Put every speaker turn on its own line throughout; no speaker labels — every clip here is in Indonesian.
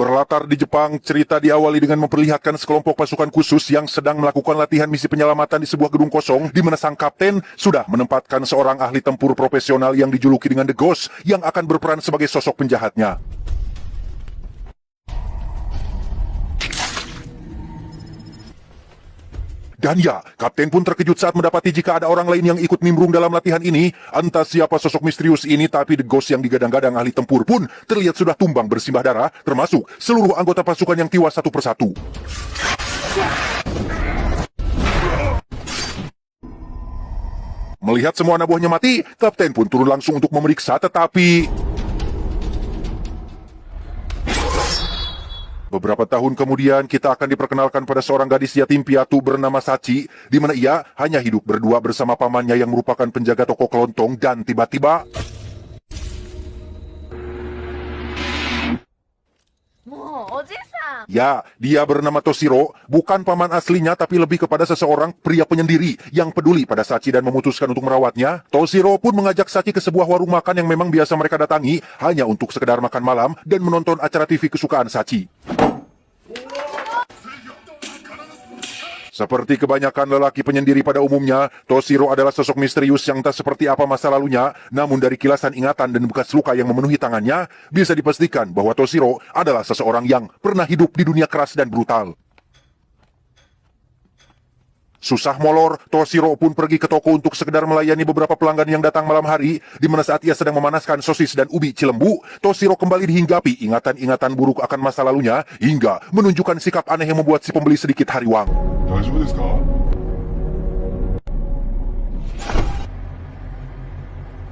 Berlatar di Jepang, cerita diawali dengan memperlihatkan sekelompok pasukan khusus yang sedang melakukan latihan misi penyelamatan di sebuah gedung kosong, di mana sang kapten sudah menempatkan seorang ahli tempur profesional yang dijuluki dengan The Ghost yang akan berperan sebagai sosok penjahatnya. Dan ya, kapten pun terkejut saat mendapati jika ada orang lain yang ikut nimbrung dalam latihan ini. Entah siapa sosok misterius ini, tapi The Ghost yang digadang-gadang ahli tempur pun terlihat sudah tumbang bersimbah darah, termasuk seluruh anggota pasukan yang tiwas satu persatu. Melihat semua anak buahnya mati, kapten pun turun langsung untuk memeriksa, tetapi beberapa tahun kemudian, kita akan diperkenalkan pada seorang gadis yatim piatu bernama Sachi, di mana ia hanya hidup berdua bersama pamannya yang merupakan penjaga toko kelontong, dan tiba-tiba ya, dia bernama Toshiro, bukan paman aslinya tapi lebih kepada seseorang pria penyendiri yang peduli pada Sachi dan memutuskan untuk merawatnya. Toshiro pun mengajak Sachi ke sebuah warung makan yang memang biasa mereka datangi hanya untuk sekedar makan malam dan menonton acara TV kesukaan Sachi. Seperti kebanyakan lelaki penyendiri pada umumnya, Toshiro adalah sosok misterius yang tak seperti apa masa lalunya, namun dari kilasan ingatan dan bekas luka yang memenuhi tangannya, bisa dipastikan bahwa Toshiro adalah seseorang yang pernah hidup di dunia keras dan brutal. Susah molor, Toshiro pun pergi ke toko untuk sekedar melayani beberapa pelanggan yang datang malam hari, di mana saat ia sedang memanaskan sosis dan ubi cilembu, Toshiro kembali dihinggapi ingatan-ingatan buruk akan masa lalunya, hingga menunjukkan sikap aneh yang membuat si pembeli sedikit hariwang.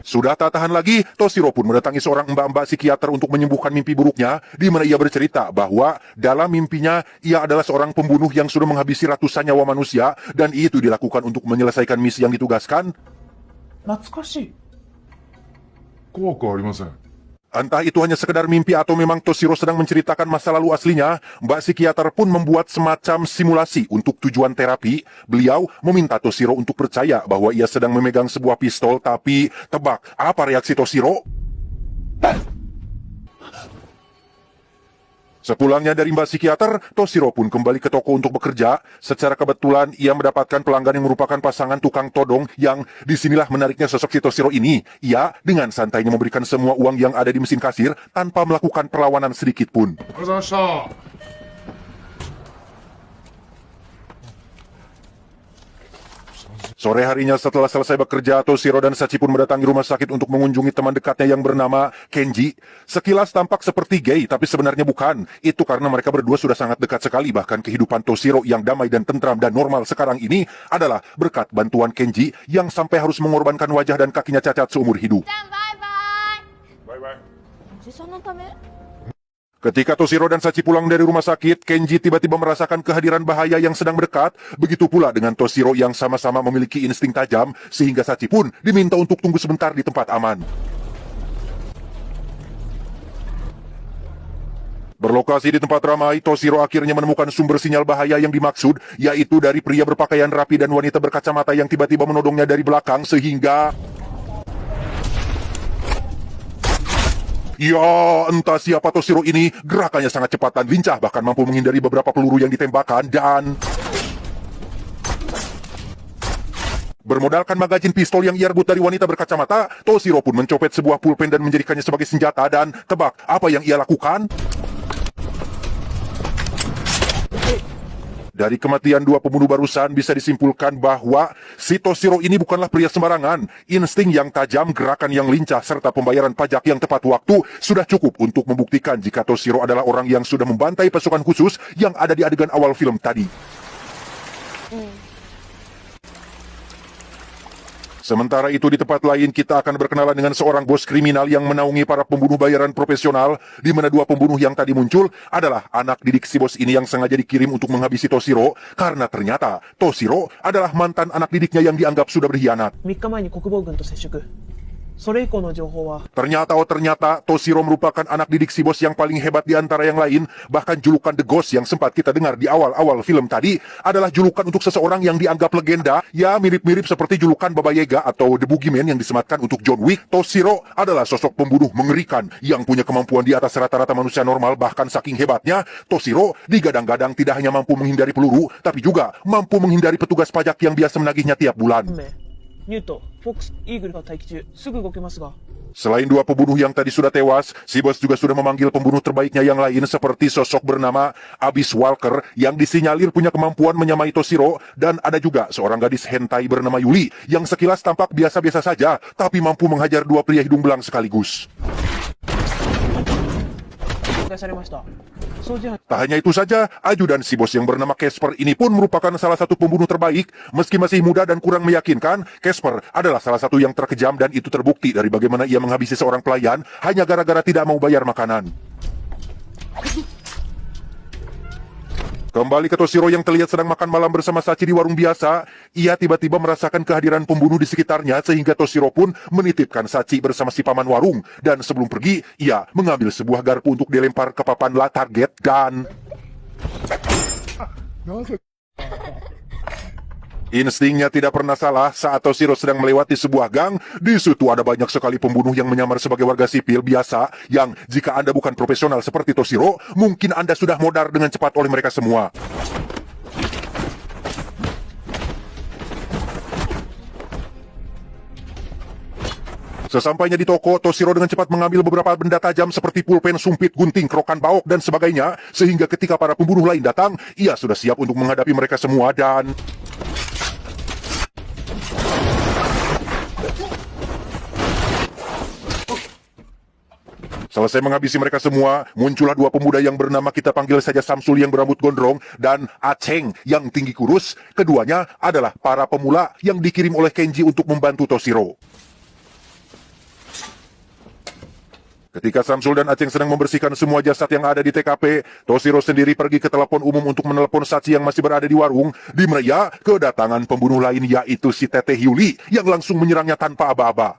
Sudah tak tahan lagi, Toshiro pun mendatangi seorang mbak-mbak psikiater untuk menyembuhkan mimpi buruknya, di mana ia bercerita bahwa dalam mimpinya ia adalah seorang pembunuh yang sudah menghabisi ratusan nyawa manusia, dan itu dilakukan untuk menyelesaikan misi yang ditugaskan. Entah itu hanya sekedar mimpi atau memang Toshiro sedang menceritakan masa lalu aslinya, mbak psikiater pun membuat semacam simulasi untuk tujuan terapi. Beliau meminta Toshiro untuk percaya bahwa ia sedang memegang sebuah pistol, tapi tebak apa reaksi Toshiro? Sepulangnya dari mbak psikiater, Toshiro pun kembali ke toko untuk bekerja. Secara kebetulan, ia mendapatkan pelanggan yang merupakan pasangan tukang todong yang disinilah menariknya sosok si Toshiro ini. Ia dengan santainya memberikan semua uang yang ada di mesin kasir tanpa melakukan perlawanan sedikit pun. Sore harinya setelah selesai bekerja, Toshiro dan Sachi pun mendatangi rumah sakit untuk mengunjungi teman dekatnya yang bernama Kenji. Sekilas tampak seperti gay, tapi sebenarnya bukan. Itu karena mereka berdua sudah sangat dekat sekali, bahkan kehidupan Toshiro yang damai dan tentram dan normal sekarang ini adalah berkat bantuan Kenji yang sampai harus mengorbankan wajah dan kakinya cacat seumur hidup. Ketika Toshiro dan Sachi pulang dari rumah sakit, Kenji tiba-tiba merasakan kehadiran bahaya yang sedang mendekat. Begitu pula dengan Toshiro yang sama-sama memiliki insting tajam, sehingga Sachi pun diminta untuk tunggu sebentar di tempat aman. Berlokasi di tempat ramai, Toshiro akhirnya menemukan sumber sinyal bahaya yang dimaksud, yaitu dari pria berpakaian rapi dan wanita berkacamata yang tiba-tiba menodongnya dari belakang, sehingga ya, entah siapa Toshiro ini, gerakannya sangat cepat dan lincah, bahkan mampu menghindari beberapa peluru yang ditembakkan, dan bermodalkan magazin pistol yang ia rebut dari wanita berkacamata, Toshiro pun mencopet sebuah pulpen dan menjadikannya sebagai senjata, dan tebak apa yang ia lakukan? Dari kematian dua pembunuh barusan bisa disimpulkan bahwa si Toshiro ini bukanlah pria sembarangan. Insting yang tajam, gerakan yang lincah, serta pembayaran pajak yang tepat waktu sudah cukup untuk membuktikan jika Toshiro adalah orang yang sudah membantai pasukan khusus yang ada di adegan awal film tadi. Sementara itu di tempat lain kita akan berkenalan dengan seorang bos kriminal yang menaungi para pembunuh bayaran profesional, di mana dua pembunuh yang tadi muncul adalah anak didik si bos ini yang sengaja dikirim untuk menghabisi Toshiro, karena ternyata Toshiro adalah mantan anak didiknya yang dianggap sudah berkhianat.
3日前に国防軍と接触。それ以降の情報は
Ternyata Toshiro merupakan anak didik si bos yang paling hebat di antara yang lain. Bahkan julukan The Ghost yang sempat kita dengar di awal-awal film tadi adalah julukan untuk seseorang yang dianggap legenda. Ya, mirip-mirip seperti julukan Baba Yaga atau The Boogeyman yang disematkan untuk John Wick. Toshiro adalah sosok pembunuh mengerikan yang punya kemampuan di atas rata-rata manusia normal. Bahkan saking hebatnya, Toshiro digadang-gadang tidak hanya mampu menghindari peluru, tapi juga mampu menghindari petugas pajak yang biasa menagihnya tiap bulan.
ニュート、フォックス、イーグルが待機中、すぐ動けますが。
Selain dua pembunuh yang tadi sudah tewas, si bos juga sudah memanggil pembunuh terbaiknya yang lain seperti sosok bernama Abyss Walker yang disinyalir punya kemampuan menyamai Toshiro, dan ada juga seorang gadis hentai bernama Yuli yang sekilas tampak biasa-biasa saja tapi mampu menghajar dua pria hidung belang sekaligus.
公開されました。掃除班
Tak hanya itu saja, ajudan si bos yang bernama Casper ini pun merupakan salah satu pembunuh terbaik. Meski masih muda dan kurang meyakinkan, Casper adalah salah satu yang terkejam dan itu terbukti dari bagaimana ia menghabisi seorang pelayan hanya gara-gara tidak mau bayar makanan. Kembali ke Toshiro yang terlihat sedang makan malam bersama Sachi di warung biasa, ia tiba-tiba merasakan kehadiran pembunuh di sekitarnya sehingga Toshiro pun menitipkan Sachi bersama si paman warung. Dan sebelum pergi, ia mengambil sebuah garpu untuk dilempar ke papan target dan... Instingnya tidak pernah salah saat Toshiro sedang melewati sebuah gang. Di situ ada banyak sekali pembunuh yang menyamar sebagai warga sipil biasa yang jika Anda bukan profesional seperti Toshiro, mungkin Anda sudah modar dengan cepat oleh mereka semua. Sesampainya di toko, Toshiro dengan cepat mengambil beberapa benda tajam seperti pulpen, sumpit, gunting, kerokan baok, dan sebagainya, sehingga ketika para pembunuh lain datang, ia sudah siap untuk menghadapi mereka semua dan... Selesai menghabisi mereka semua, muncullah dua pemuda yang bernama kita panggil saja Samsul yang berambut gondrong dan Aceng yang tinggi kurus. Keduanya adalah para pemula yang dikirim oleh Kenji untuk membantu Toshiro. Ketika Samsul dan Aceng sedang membersihkan semua jasad yang ada di TKP, Toshiro sendiri pergi ke telepon umum untuk menelepon Sachi yang masih berada di warung. Di mereka, kedatangan pembunuh lain yaitu si Teteh Yuli yang langsung menyerangnya tanpa aba-aba.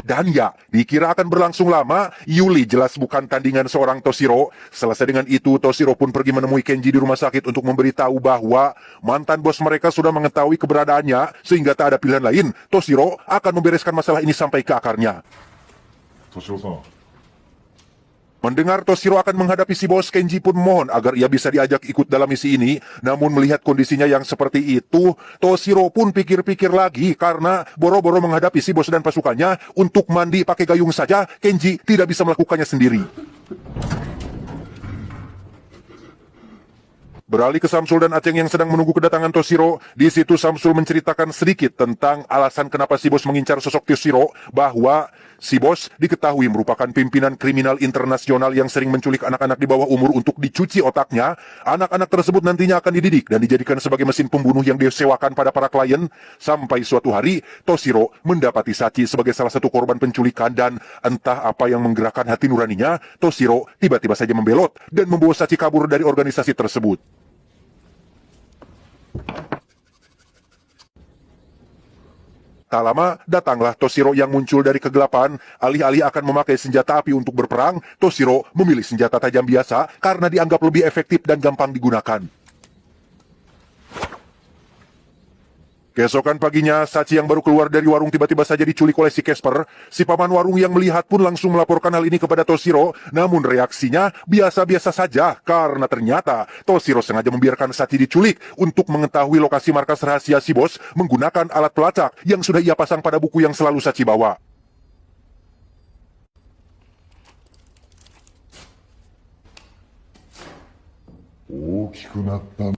Dan ya, dikira akan berlangsung lama, Yuli jelas bukan tandingan seorang Toshiro. Selesai dengan itu, Toshiro pun pergi menemui Kenji di rumah sakit untuk memberitahu bahwa mantan bos mereka sudah mengetahui keberadaannya, sehingga tak ada pilihan lain. Toshiro akan membereskan masalah ini sampai ke akarnya.
Toshiro-san.
Mendengar Toshiro akan menghadapi si bos, Kenji pun mohon agar ia bisa diajak ikut dalam misi ini. Namun melihat kondisinya yang seperti itu, Toshiro pun pikir-pikir lagi karena boro-boro menghadapi si bos dan pasukannya untuk mandi pakai gayung saja, Kenji tidak bisa melakukannya sendiri. Beralih ke Samsul dan Aceng yang sedang menunggu kedatangan Toshiro. Di situ Samsul menceritakan sedikit tentang alasan kenapa si bos mengincar sosok Toshiro, bahwa si bos diketahui merupakan pimpinan kriminal internasional yang sering menculik anak-anak di bawah umur untuk dicuci otaknya. Anak-anak tersebut nantinya akan dididik dan dijadikan sebagai mesin pembunuh yang disewakan pada para klien. Sampai suatu hari, Toshiro mendapati Sachi sebagai salah satu korban penculikan dan entah apa yang menggerakkan hati nuraninya, Toshiro tiba-tiba saja membelot dan membawa Sachi kabur dari organisasi tersebut. Tak lama, datanglah Toshiro yang muncul dari kegelapan. Alih-alih akan memakai senjata api untuk berperang, Toshiro memilih senjata tajam biasa karena dianggap lebih efektif dan gampang digunakan. Keesokan paginya, Sachi yang baru keluar dari warung tiba-tiba saja diculik oleh si Casper. Si paman warung yang melihat pun langsung melaporkan hal ini kepada Toshiro, namun reaksinya biasa-biasa saja karena ternyata Toshiro sengaja membiarkan Sachi diculik untuk mengetahui lokasi markas rahasia si bos menggunakan alat pelacak yang sudah ia pasang pada buku yang selalu Sachi bawa.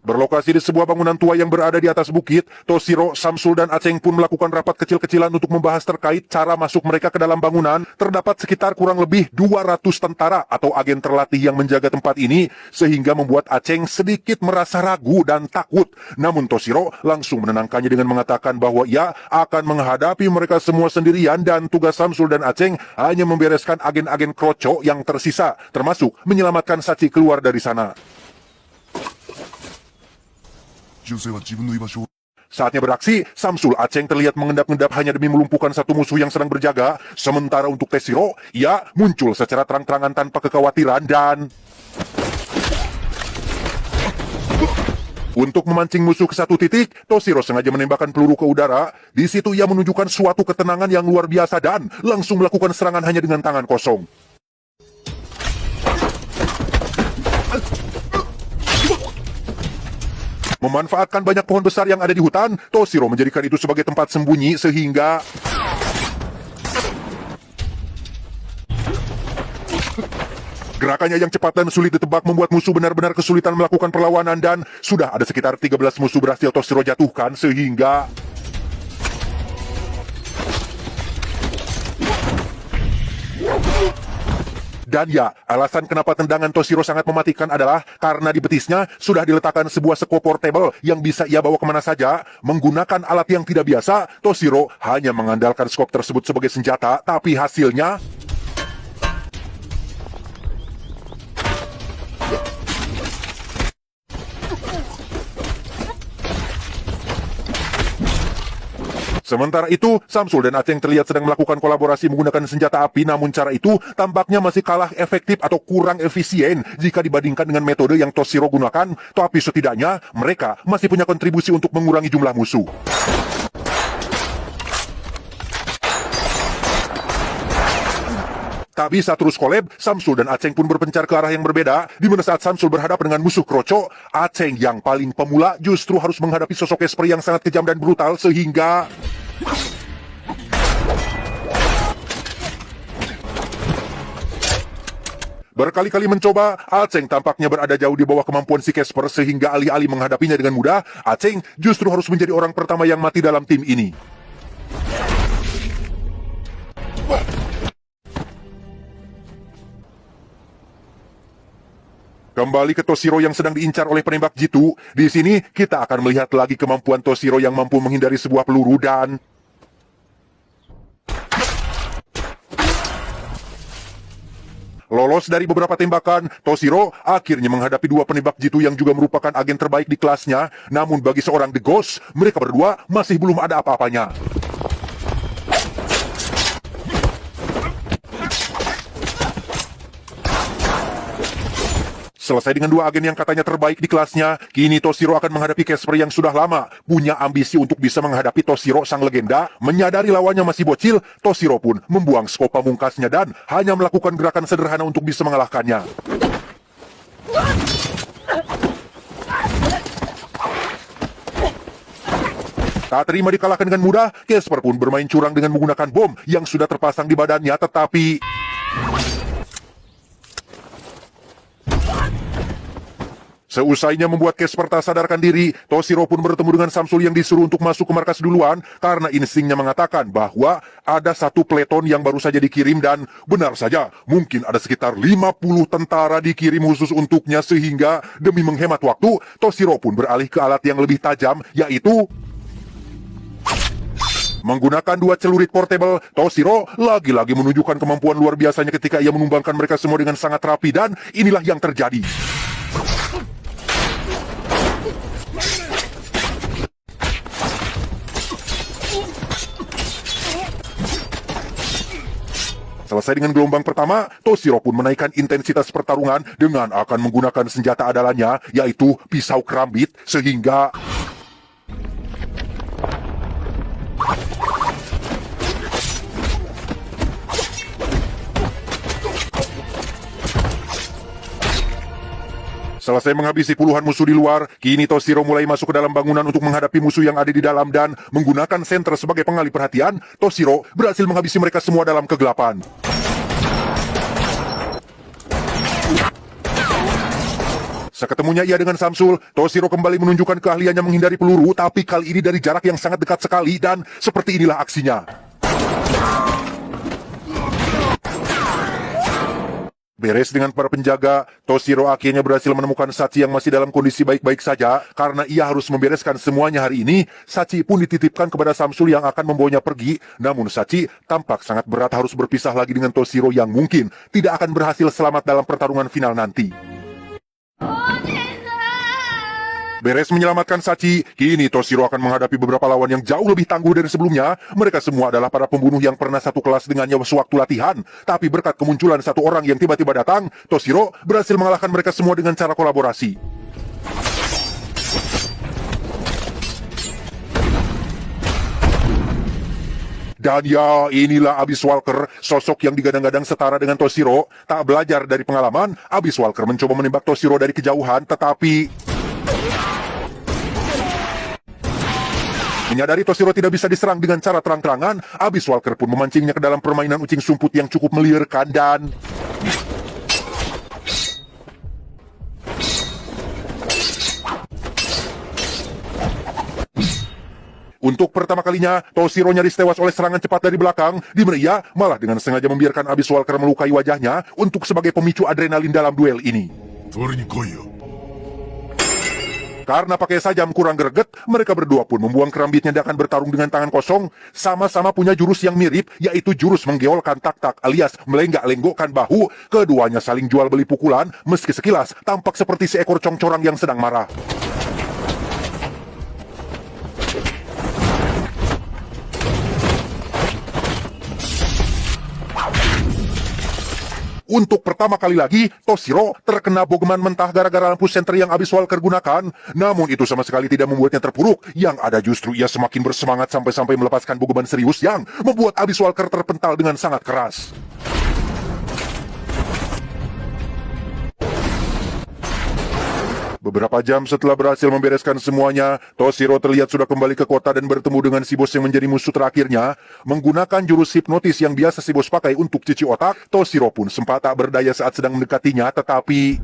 Berlokasi di sebuah bangunan tua yang berada di atas bukit, Toshiro, Samsul, dan Aceng pun melakukan rapat kecil-kecilan untuk membahas terkait cara masuk mereka ke dalam bangunan. Terdapat sekitar kurang lebih 200 tentara atau agen terlatih yang menjaga tempat ini, sehingga membuat Aceng sedikit merasa ragu dan takut. Namun Toshiro langsung menenangkannya dengan mengatakan bahwa ia akan menghadapi mereka semua sendirian dan tugas Samsul dan Aceng hanya membereskan agen-agen kroco yang tersisa, termasuk menyelamatkan Sachi keluar dari sana.
銃声は自分の居場所を
Saatnya beraksi, Samsul Aceng terlihat mengendap-endap hanya demi melumpuhkan satu musuh yang sedang berjaga. Sementara untuk Toshiro, ia muncul secara terang-terangan tanpa kekhawatiran dan... Untuk memancing musuh ke satu titik, Toshiro sengaja menembakkan peluru ke udara. Di situ ia menunjukkan suatu ketenangan yang luar biasa dan langsung melakukan serangan hanya dengan tangan kosong. Memanfaatkan banyak pohon besar yang ada di hutan, Toshiro menjadikan itu sebagai tempat sembunyi sehingga... Gerakannya yang cepat dan sulit ditebak membuat musuh benar-benar kesulitan melakukan perlawanan dan sudah ada sekitar 13 musuh berhasil Toshiro jatuhkan sehingga... Dan ya, alasan kenapa tendangan Toshiro sangat mematikan adalah karena di betisnya sudah diletakkan sebuah skop portable yang bisa ia bawa kemana saja. Menggunakan alat yang tidak biasa, Toshiro hanya mengandalkan skop tersebut sebagai senjata, tapi hasilnya... Sementara itu, Samsul dan Aceng terlihat sedang melakukan kolaborasi menggunakan senjata api, namun cara itu tampaknya masih kalah efektif atau kurang efisien jika dibandingkan dengan metode yang Toshiro gunakan, tapi setidaknya mereka masih punya kontribusi untuk mengurangi jumlah musuh. Tak bisa terus kolab, Samsul dan Aceng pun berpencar ke arah yang berbeda, di mana saat Samsul berhadapan dengan musuh kroco, Aceng yang paling pemula justru harus menghadapi sosok Esper yang sangat kejam dan brutal sehingga... Berkali-kali mencoba, Aceng tampaknya berada jauh di bawah kemampuan si Casper sehingga alih-alih menghadapinya dengan mudah, Aceng justru harus menjadi orang pertama yang mati dalam tim ini. Kembali ke Toshiro yang sedang diincar oleh penembak jitu. Di sini kita akan melihat lagi kemampuan Toshiro yang mampu menghindari sebuah peluru dan... Lolos dari beberapa tembakan, Toshiro akhirnya menghadapi dua penembak jitu yang juga merupakan agen terbaik di kelasnya. Namun bagi seorang The Ghost, mereka berdua masih belum ada apa-apanya. Selesai dengan dua agen yang katanya terbaik di kelasnya, kini Toshiro akan menghadapi Casper yang sudah lama punya ambisi untuk bisa menghadapi Toshiro sang legenda. Menyadari lawannya masih bocil, Toshiro pun membuang skop pamungkasnya dan hanya melakukan gerakan sederhana untuk bisa mengalahkannya. Tak terima dikalahkan dengan mudah, Casper pun bermain curang dengan menggunakan bom yang sudah terpasang di badannya, tetapi... Seusainya membuat Casper tak sadarkan diri, Toshiro pun bertemu dengan Samsul yang disuruh untuk masuk ke markas duluan karena instingnya mengatakan bahwa ada satu peleton yang baru saja dikirim dan benar saja, mungkin ada sekitar 50 tentara dikirim khusus untuknya sehingga demi menghemat waktu, Toshiro pun beralih ke alat yang lebih tajam, yaitu... Menggunakan dua celurit portable, Toshiro lagi-lagi menunjukkan kemampuan luar biasanya ketika ia menumbangkan mereka semua dengan sangat rapi dan inilah yang terjadi. Selesai dengan gelombang pertama, Toshiro pun menaikkan intensitas pertarungan dengan akan menggunakan senjata andalannya, yaitu pisau kerambit, sehingga... Selesai menghabisi puluhan musuh di luar, kini Toshiro mulai masuk ke dalam bangunan untuk menghadapi musuh yang ada di dalam dan menggunakan senter sebagai pengalih perhatian, Toshiro berhasil menghabisi mereka semua dalam kegelapan. Seketemunya ia dengan Samsul, Toshiro kembali menunjukkan keahliannya menghindari peluru, tapi kali ini dari jarak yang sangat dekat sekali dan seperti inilah aksinya. Beres dengan para penjaga, Toshiro akhirnya berhasil menemukan Sachi yang masih dalam kondisi baik-baik saja. Karena ia harus membereskan semuanya hari ini, Sachi pun dititipkan kepada Samsul yang akan membawanya pergi. Namun Sachi tampak sangat berat harus berpisah lagi dengan Toshiro yang mungkin tidak akan berhasil selamat dalam pertarungan final nanti. Beres menyelamatkan Sachi, kini Toshiro akan menghadapi beberapa lawan yang jauh lebih tangguh dari sebelumnya. Mereka semua adalah para pembunuh yang pernah satu kelas dengannya sewaktu latihan. Tapi berkat kemunculan satu orang yang tiba-tiba datang, Toshiro berhasil mengalahkan mereka semua dengan cara kolaborasi. Dan ya, inilah Abyss Walker, sosok yang digadang-gadang setara dengan Toshiro. Tak belajar dari pengalaman, Abyss Walker mencoba menembak Toshiro dari kejauhan, tetapi menyadari Toshiro tidak bisa diserang dengan cara terang-terangan, Abyss Walker pun memancingnya ke dalam permainan ucing sumput yang cukup meliarkan dan untuk pertama kalinya, Toshiro nyaris tewas oleh serangan cepat dari belakang. Di mana ia malah dengan sengaja membiarkan Abyss Walker melukai wajahnya untuk sebagai pemicu adrenalin dalam duel ini. Karena pakai sajam kurang greget, mereka berdua pun membuang kerambitnya dan akan bertarung dengan tangan kosong. Sama-sama punya jurus yang mirip, yaitu jurus menggeolkan tak-tak alias melenggak-lenggokkan bahu. Keduanya saling jual beli pukulan, meski sekilas tampak seperti seekor congcorang yang sedang marah. Untuk pertama kali lagi, Toshiro terkena bogeman mentah gara-gara lampu senter yang Abyss Walker gunakan. Namun itu sama sekali tidak membuatnya terpuruk. Yang ada justru ia semakin bersemangat sampai-sampai melepaskan bogeman serius yang membuat Abyss Walker terpental dengan sangat keras. Beberapa jam setelah berhasil membereskan semuanya, Toshiro terlihat sudah kembali ke kota dan bertemu dengan si bos yang menjadi musuh terakhirnya. Menggunakan jurus hipnotis yang biasa si bos pakai untuk cuci otak, Toshiro pun sempat tak berdaya saat sedang mendekatinya, tetapi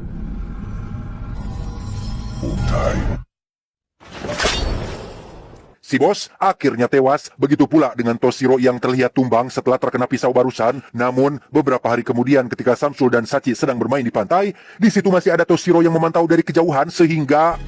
si bos akhirnya tewas, begitu pula dengan Toshiro yang terlihat tumbang setelah terkena pisau barusan. Namun, beberapa hari kemudian ketika Samsul dan Sachi sedang bermain di pantai, di situ masih ada Toshiro yang memantau dari kejauhan sehingga